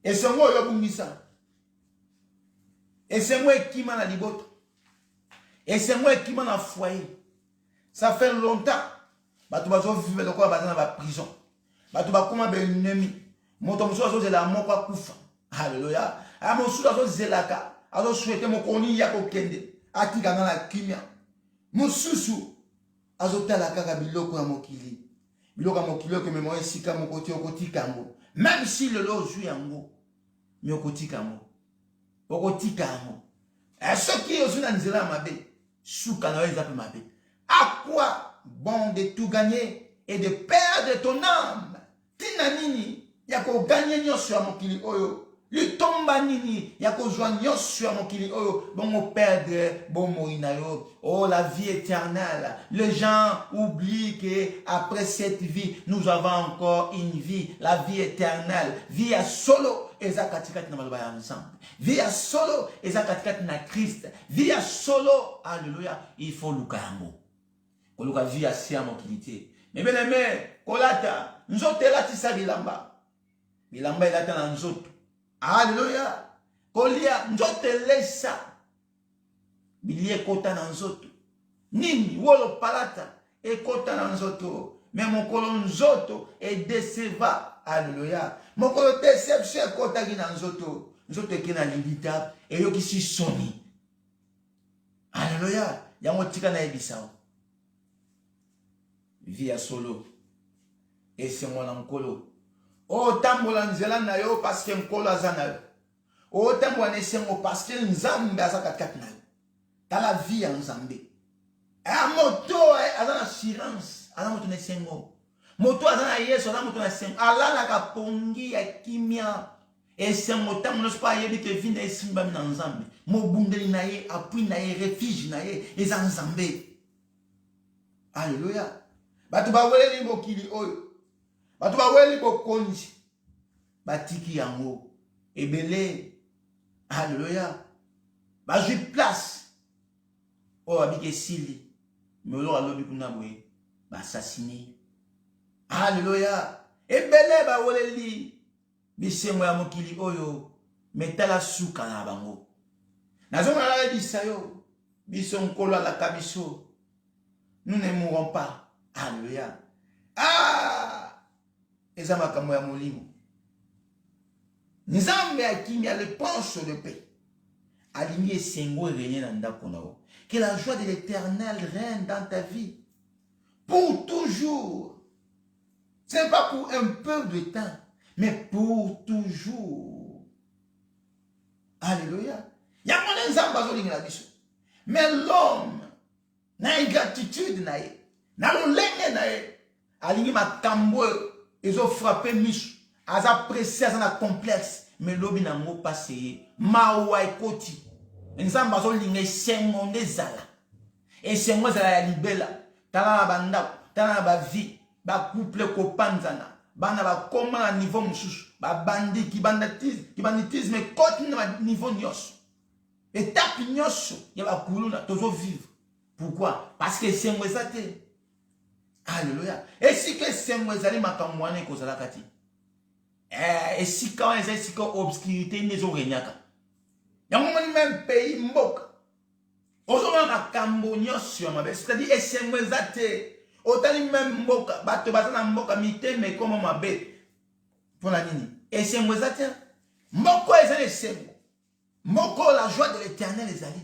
Et c'est moi yobungisa. Et c'est moi qui m'a na liboto. Et c'est moi qui m'a na foyer. Ça fait longtemps. Batu bazo vivre le quoi bazana ba prison. Batu ba koma be ennemi. Moto muso azo zela moko kufa. Alléluia. Amosu azo zelaka. Azo souhaiter mo koni ya ko kende. Atika na la kimia. Mususu azotala kaka biloko ya mokili. Biloko ya mokili ke memo esika mokoti okotika ngo. Même si le lozu yango, mi okotika ngo. Okotika ngo. Ce qui est aussi dans nzela mabe, souka na weza pe mabe. À quoi bon de tout gagner et de perdre ton âme? Tina nini ya ko gagner nyoso ya mokili oyo. Le tomba nini, ya ko joigno sur mon kili, oh, bon perdre, bon moinayo, oh la vie éternelle. Les gens oublient que après cette vie, nous avons encore une vie, la vie éternelle. Vie à solo, ezakatikati na malobaya ensemble. Vie à solo, ezakatikati na Christ. Vie à solo, alléluia, il faut lukango. Koluka vie à sia mon kilité. Mais bien aimé, kolata, nzote latisa bilamba. Bilamba elata na nzoto. Alléluia. Kolia nzote lesa. Bilie kota na nzoto. Nini wolo palata e kota na nzoto. Mais mokolo nzoto e deceva. Alléluia. Mokolo déception kota ki na nzoto. Nzoto ki na limita e yo ki si soni. Alléluia. Yango tika na ebisao. Via solo. Et c'est mon ankolo. O tambola nzela na yo parce que nkolo azana yo. O tambola nesengo parce que nzambe azakatikati na yo. Dans la vie en nzambe. A moto azana assurance, azana moto nesengo. Moto azana yeso, azana moto nesengo. Alala ka pongi ya kimia. Esengo tambola spa yebi ke vinde esimba na nzambe. Mo bundeli na ye, appui na ye, refuge na ye, eza nzambe. Alléluia. Batu ba wele limbo kili oyo. Batu ba weli bokonji batiki yango ebele. Alléluia. Ba ju place o abike sili me lo alobi kuna boye ba assassiner. Alléluia. Ebele ba weleli bisengo ya mokili oyo metala suka na bango. Nazonga la bisayo biso nkolo la kabiso. Nous ne mourrons pas. Alléluia. Ah! Eza makambo ya molimo. Nzambe akimia le penche de paix. Alingi esengo régner na ndako na yo. Que la joie de l'Éternel règne dans ta vie. Pour toujours. Ce n'est pas pour un peu de temps, mais pour toujours. Alléluia. Yamone nzambe azolinga na biso. Mais l'homme na ingratitude na ye. Na lolenge na ye. Alingi makambo ils ont frappé Mich, aza pressé, aza complexe, mais lobi na ngo passé, mawa ekoti. Nzamba zo linga sengo ndezala. Et sengo zala ya libela, tala na banda, tala na ba vie, ba couple ko panzana, bana ba koma na niveau mususu, ba bandi ki banditisme koti na niveau nyos. Étape nyos, ya ba kuluna tozo vivre. Pourquoi? Parce que sengo ezate. Alléluia. Et si que c'est moi zali makamwane ko zala kati. Et si quand est-ce que obscurité ne zo renyaka. Yango moni même pays mboka. Ozoma makambo nyosyo mabe. C'est-à-dire et c'est moi zate. Otali même mboka bato bazana mboka mite mais comme mabe. Pour la nini. Et c'est moi zate. Mboko ezali sengo. Mboko la joie de l'Éternel ezali.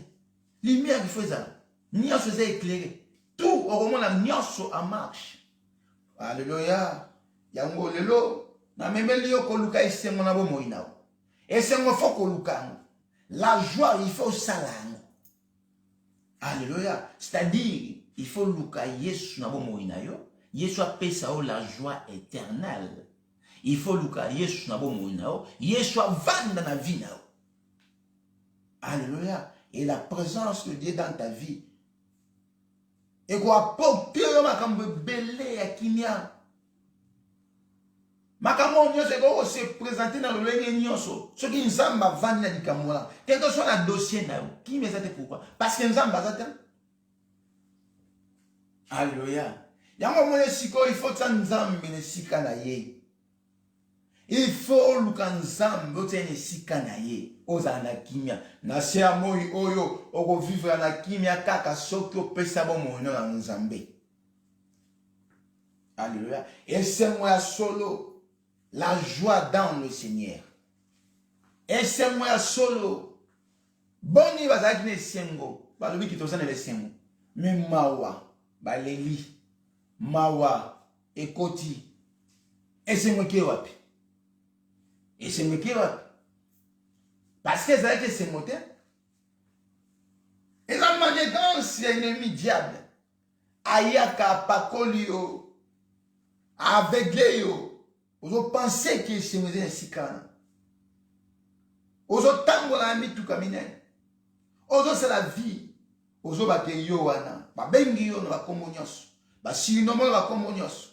Lumière qui fait ça. Nyosyo zé éclairé. Tout au moment la nyonso en marche. Alléluia. Yango lelo na memeli yo koluka esengo na bo moina. Esengo fo koluka. La joie il faut salango. Alléluia. C'est-à-dire il faut luka Yesu na bo moina yo. Yesu apesa o la joie éternelle. Il faut luka Yesu na bo moina yo. Yesu vanda na vie na yo. Alléluia. Et la présence de Dieu dans ta vie. Et quoi porter makambo belé ya kimia. Makambo nyonso ko se présenter dans le lenge nyonso. Ce qui nzamba vandi na dikamola. Quel que soit le dossier na yo. Qui me sait pourquoi? Parce que nzamba zata. Alléluia. Yango mone siko il faut nzambe ne sika na ye. Il faut luka nzambe otene sika na ye. Oza na kimia na sea moi oyo oko vivre na kimia kaka soki opesa bo mono na nzambe. Alléluia. Et c'est moi solo la joie dans le Seigneur. Et c'est moi solo boni bazaki ne sengo balobi kitosa ne sengo mais mawa baleli mawa ekoti. Et c'est moi qui wapi. Et c'est moi qui wapi. Parce que ça c'est moteur. Et la manigance est ennemi diable. Ayaka pakolio. Aveuglé yo. Vous pensez que c'est moteur si calme. Ozo tango la mituka minene. Ozo c'est la vie. Ozo bake yo wana. Ba bengi yo na ba kombo nyonso. Ba sinomo na ba kombo nyonso.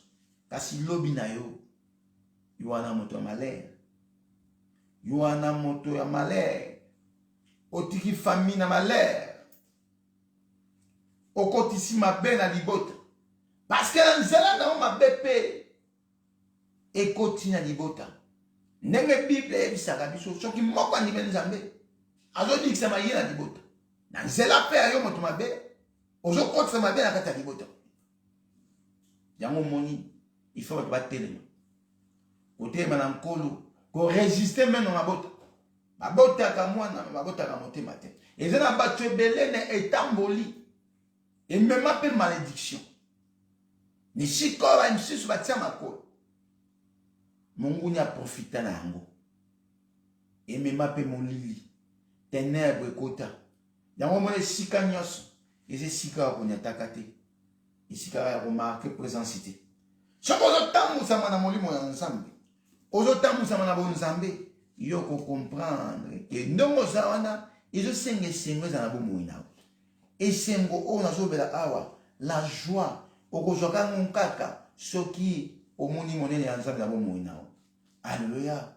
Kasi lobi na yo. Yo wana moto ya malheur. Yo wana moto ya malheur. Otiki famille na malheur. Okotisi mabe na libota. Parce que la nzela na mabe pe. Ekoti na libota. Ndenge Bible ebisaka biso soki moko andimeli Nzambe azodikisa maye na libota na nzela pe ayo moto mabe ozokotisa mabe na kati ya libota yango moni il faut batelema kotelema na nkolo koresiste meno mabota babotaka mwana babotaka motema te eza na bato ebele na etamboli emema mpe malédiction ni sikoyo misusu batia makolo Monguni a profité na yango. Et me mape mon lili. Ténèbres ekota. Yango mone sika nyos. Et c'est sika qu'on attaqué. Et sika a remarqué présencité. Chaque ozotamu sama na molimo ya Nzambe. Ozotamu sama na bon Nzambe. Yo ko comprendre que ndongo zawana izo senge za na bo moina. Et sengo o na zobela awa la joie okozoka ngukaka soki omoni monene ya Nzambe na bo moina. Alléluia.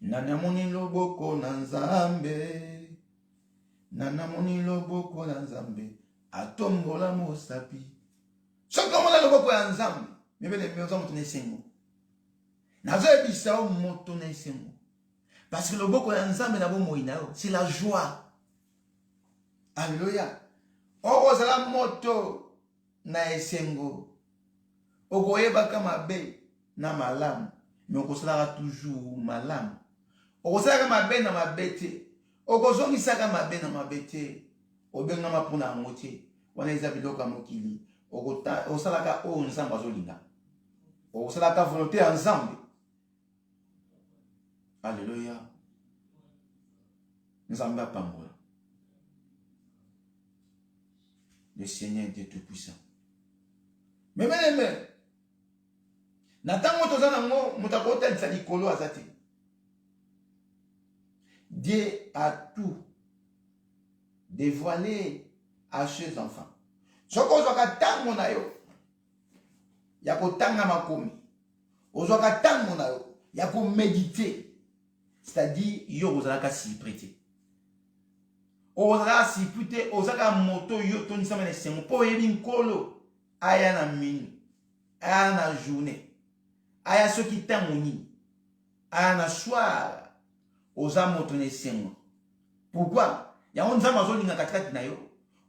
Nana moni loboko na Nzambe. Nana moni loboko na Nzambe. Atombola mosapi. Soko mona loboko ya Nzambe. Mebele mioza moto na sengo. Nazo ebisa o moto na sengo. Parce que loboko ya Nzambe na bo moina c'est la joie. Alléluia. Oko sala moto na esengo. Oko yebaka mabe na malamu. Mais on considère toujours malam. On considère ma bête dans ma bête. On considère ma bête dans ma bête. On bien ma pour la moitié. On a des abidos comme Okili. On considère que on s'en va zolinga. On considère que volonté ensemble. Alléluia. Nous en bas pas moi. Le Seigneur est tout-puissant. Mais Natango tozana mutakota litsalikolo azati. Dieu a tout dévoilé à ses enfants. Soko zoka tango na yo ya kotanga makomi. Ozoka tango na yo ya ko méditer. C'est-à-dire yo ozalaka si prêter. Ozala si prêter, ozaka moto yo tonisa mena sengo po yebi nkolo aya na minu. Aya na journée. Aya ceux qui t'aiment, aya na soir, oza motone sengo. Pourquoi? Ya on zama zo linga katikati na yo.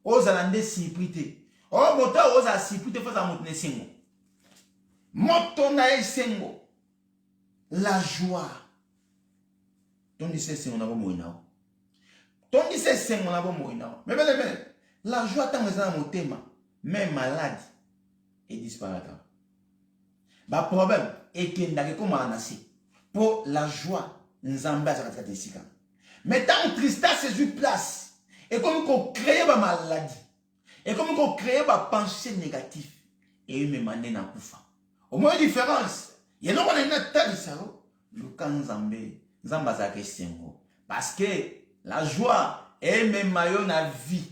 Oza lande siprité. O moto oza siprité fa motone sengo. Motona sengo. La joie. Tondi se sengo na bo moina. Tondi se sengo na bo moina. Mais la joie tant eza na motema, même malade et disparaîtra. Ba problème est que ndake comme anasi pour la joie nzamba za katika desika. Mais tant tristesse c'est une place et comme qu'on crée ba maladie et comme qu'on crée ba pensée négative et me mané na kufa. Au moins différence, il y a non on a tali ça le kan nzambe nzamba za kesengo parce que la joie est même mayo na vie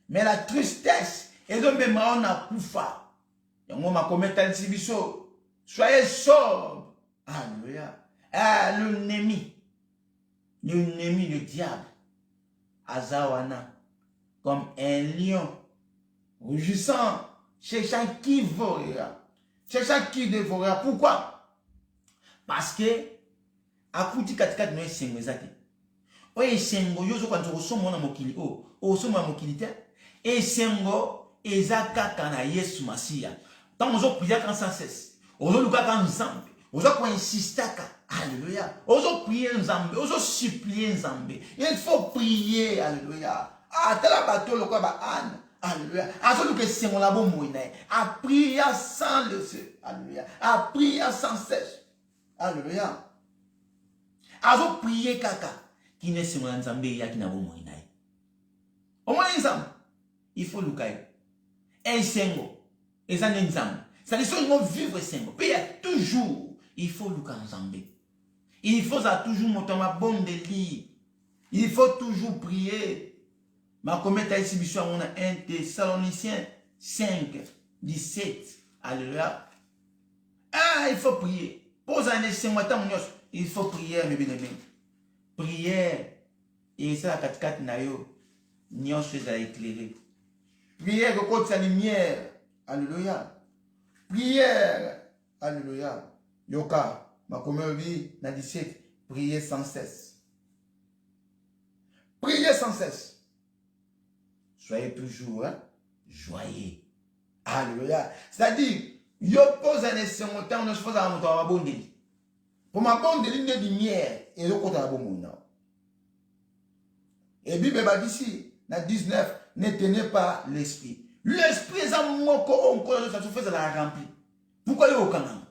mais la tristesse est même mayo na kufa. Yango makometa nsibiso. Soyez sobre. Alléluia. Ah, l'ennemi, le diable, Azawana, comme un lion, rugissant, cherchant qui volera. Cherchant qui dévorera. Pourquoi? Parce que, à kuti katika no esengo ezate. O esengo yozo kwa nzoko somo na mokili o. O somo na mokili te. Esengo ezaka na Yesu Masia. Tant on prier quand sans cesse. Ozo lukaka nzambe, ozo ko insistaka, alléluia. Ozo prier nzambe, ozo supplier nzambe. Il faut prier, alléluia. Ah, tala bato lokwa ba ane, alléluia. Azo luke sengo la bo moina, a prier sans le feu, alléluia. A prier sans cesse, alléluia. Azo prier kaka, qui ne sengo la nzambe ya ki na bo moina. Au moins nzambe, il faut lukai. Un sengo, ezane nzambe. C'est-à-dire qu'ils vont vivre Sengo. Puis il y a toujours, il faut le Nzambe. Il faut ça toujours monter ma bombe de lit. Il faut toujours prier. Ma comète ici, bisous, on a 1 Thessaloniciens 5, 17. Alléluia. Ah, il faut prier. Pose un essai, il faut prier, mes bien-aimés. Prière. Et ça, la 4-4 nayo. Nion se a éclairé. Prière au côté de la lumière. Alléluia. Prière. Alléluia. Yoka. Ma commune vie, na 17. Priez sans cesse. Priez sans cesse. Soyez toujours joyeux. Alléluia. C'est-à-dire, yo pose un essai, on ne se fait pas un bon délit. Pour ma bonne délit de lumière, et yo côté un bon monde. Et Bible va dire ici, dans 19, ne tenez pas l'esprit. L'esprit est un mot qu'on ça se fait la remplir. Pourquoi il y a aucun homme?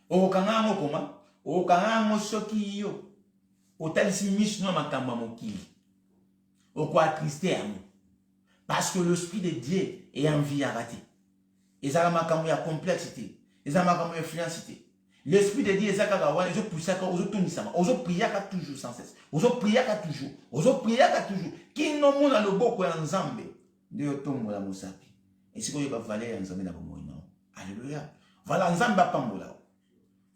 Aucun homme comment? Aucun homme soki yo. Autel si mission makamba mokili. Au quoi tristé à nous. Parce que l'esprit de Dieu est en vie à rater. Et ça makamba ya complexité. Et ça makamba ya influencité. L'esprit de Dieu est ça quand je pousse ça quand je tourne ça. On prie à toujours sans cesse. On prie à toujours. On prie à toujours. Qui non mon le boko en Nzambe. Dieu tombe la musapi. Et c'est quoi il va valer en Nzambe na bomo non. Alléluia. Voilà Nzambe pambola.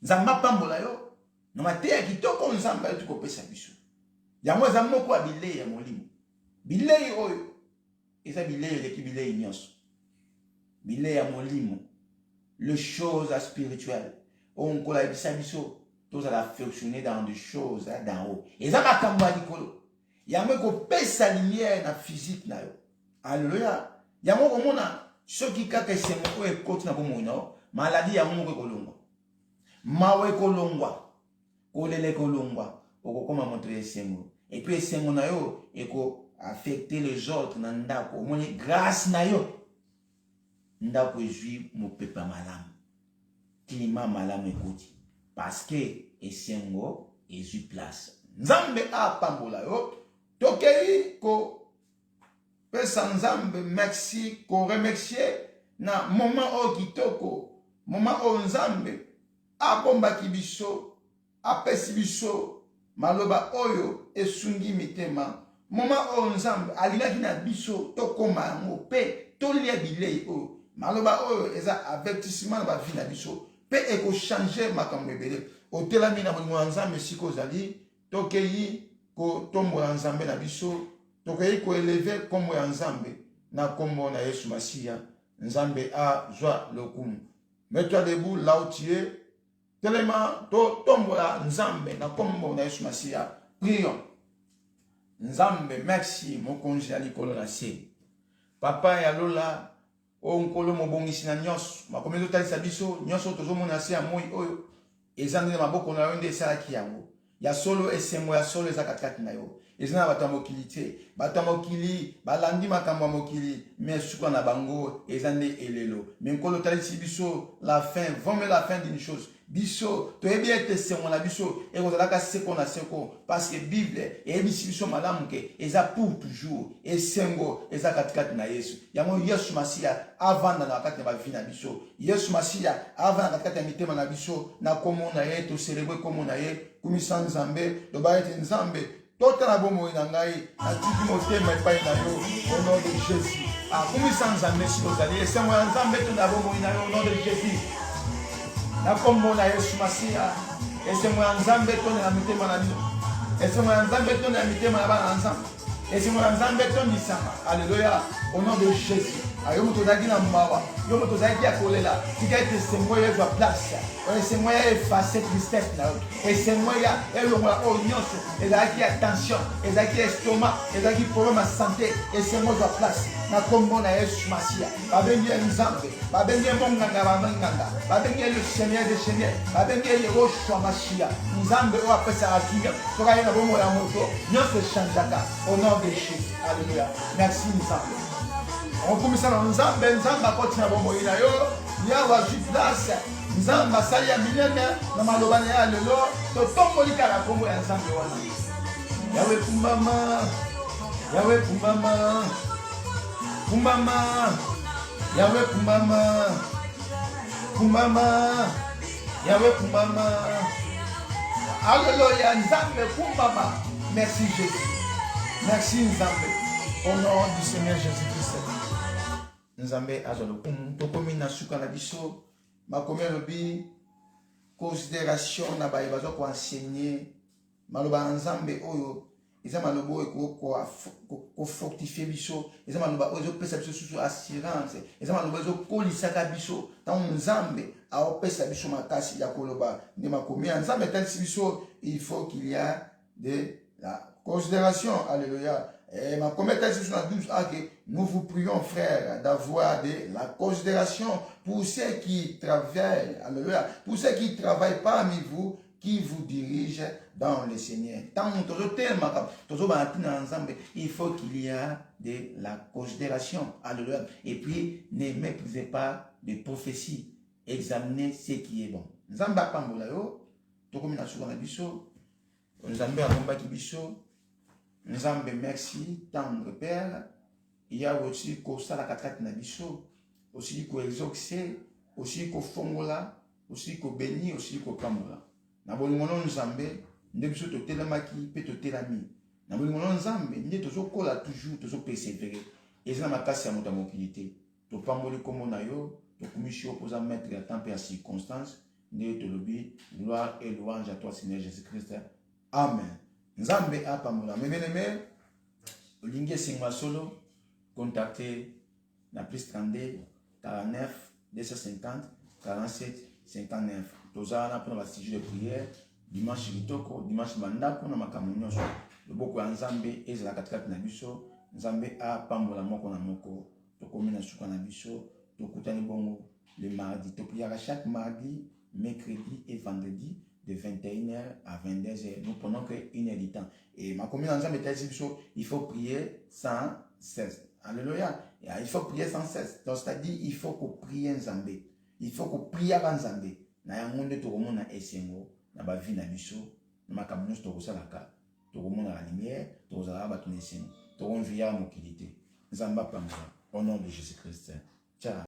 Nzambe pambola yo. Na mateya kitoko Nzambe tu ko pesa biso. Ya mo Nzambe ko abile ya molimo. Bilei oyo. Eza bilei le ki bilei nyonso. Bilei ya molimo. Le chose spirituelle. On a tous à fonctionner dans des choses d'en haut. Et ça va comme il y a même qu'on pèse sa lumière dans la physique. Alléluia. Il y a même ceux qui ont été et côté dans le maladie, il y a même kolongwa. Mawe kolongwa. Kolele kolongwa. Oko comme montrer sengo. Et puis sengo na yo et ko affecter les autres dans ndako. Mon grâce na yo. Ndako ezui mo pepa malamu. Climat malam écoute parce que esengo ezu place Nzambe a pambola yo tokei ko pesa Nzambe merci ko remercier na moment o kitoko moment o Nzambe a bomba kibiso a pesi biso maloba oyo esungi mitema moment o Nzambe alingaki na biso tokoma ngo pe tolia bilei o maloba oyo eza avertissement na ba vie na biso pe eko changer makambo ebele otelami na bolingo ya Nzambe siko ozali tokei ko tombo ya Nzambe na biso tokei ko élever kombo ya Nzambe na kombo na Yesu Masia Nzambe a joie lokumu. Mets-toi debout là où tu es. Tellement to tombo ya Nzambe na kombo na Yesu Masia. Prions. Nzambe merci mon konzi ya likolo na se. Papa ya lola onkolo mobongisi na nyonso makomi totalisa biso nyonso tozomona se ya moi oyo ezandi na maboko na yo nde esalaki yango ya solo esengo ya solo eza katikati na yo eza na bato ya mokili te bato ya mokili balandi makambo ya mokili me suka na bango eza nde elelo me nkolo otalisi biso la fin vraiment la fin d'une chose biso toyebi ete sengo na biso ekozalaka seko na seko parce que Bible eyebisi biso malamu ke eza pour toujours esengo eza katikati na Yesu yango Yesu Masia avanda na kati ya bavi na biso Yesu Masia avanda na kati ya mitema na biso na kombo na ye toselebre kombo na ye kumisa Nzambe loba ete Nzambe totala bomoi na ngai atiki motema epai na yo au nom de Jésus akumisa Nzambe si ozali esengo ya Nzambe tona bomoi na yo au nom de Jésus na kombo na Yesu Masia esengo ya Nzambe tona na mitema na bino esengo ya Nzambe tona na mitema na bana Nzambe esengo ya Nzambe tondisama alléluia au nom de Jésus ayo moto zaki na mawa yo moto zaki ya kolela tika ete esengo ya ezwa place esengo ya efface tristesse na yo esengo ya elongola oyo nyonso ezalaki ya tension ezalaki ya estomac ezalaki problème ya santé esengo ezwa place na kombo na Yesu Masia babengi ye Nzambe babengi ye monganga bamanganga babengi ye le Seigneur des Seigneurs babengi ye Yehoshua Masia Nzambe oyo apesaka kinga soki aye na bomoi ya moto nyonso echangeaka au nom de Jésus alléluia merci Nzambe on commence à Nzambe Nzambe akoti na bomoi na yo yawa ju place Nzambe asali ya minene na maloba na ya lelo totomboli kaka kombo ya Nzambe wana yawe kumbama yawe kumbama kumbama yawe kumbama kumbama yawe kumbama Alléluia. Nzambe kumbaba. Merci Jésus. Merci Nzambe. Au nom du Seigneur Jésus-Christ. Nzambe azolo kumu. Tokomi na suka na biso. Makomi lobi. Considération na baye bazo ko enseigner. Maloba Nzambe oyo. Eza malobo ko fortifier biso. Eza maloba oyo pesa biso sous assurance. Eza maloba oyo kolisaka biso. Tant Nzambe a opesa biso makasi ya koloba ne makomi Nzambe tansi biso, il faut qu'il y a de la considération. Alléluia. Et ma commettre sur la 12 a que nous vous prions, frères, d'avoir de la considération pour ceux qui travaillent. Alléluia. Pour ceux qui travaillent parmi vous, qui vous dirigent dans le Seigneur. Il faut qu'il y ait de la considération. Alléluia. Et puis, ne méprisez pas les prophéties. Examinez ce qui est bon. Nzamba pambola yo, tokomi na suka na biso. Nzambe akombaki biso. Nzambe merci, tendre Père. Il y a aussi ko sala katkat na biso, aussi ko exaucer, aussi ko fongola, aussi ko béni, aussi ko pambola. Na bolingono Nzambe, nde biso to telemaki pe to telami. Na bolingono Nzambe, nde tozo kola toujours, tozo persévérer. Et ça na makasi ya moto mokilité. To pamboli kombo na yo. Le commission opposant mettre à temps et à circonstance, ne te lobby, gloire et louange à toi, Seigneur Jésus-Christ. Amen. Nzambe a pamoula. Mais bien aimé, Olingue Singwa Solo, contactez la plus 32 49 250 47 59. Tozana pour la sujet de prière, dimanche Litoko, dimanche Bandako, na makamunyo. Le boko ya Nzambe, et la 4 Nabiso, Nzambe a pamoula moko na moko, tokomina suka na biso. Tokutani bongo le mardi. Topriera chaque mardi, mercredi et vendredi de 21h à 22h. Nous prenons que 1 heure du temps. Et ma commune ensemble est il faut prier sans cesse. Alléluia. Il faut prier sans cesse. Donc c'est-à-dire il faut qu'on prie en Zambé. Il faut qu'on prie avant Zambé. Na yangonde tokomona na esengo na ba vie na biso. Na makamuno tokosalaka. Tokomona la lumière, tokozala ba tunesengo. Tokonvia mokilité. Nzamba pamba. Au nom de Jésus-Christ. Ciao.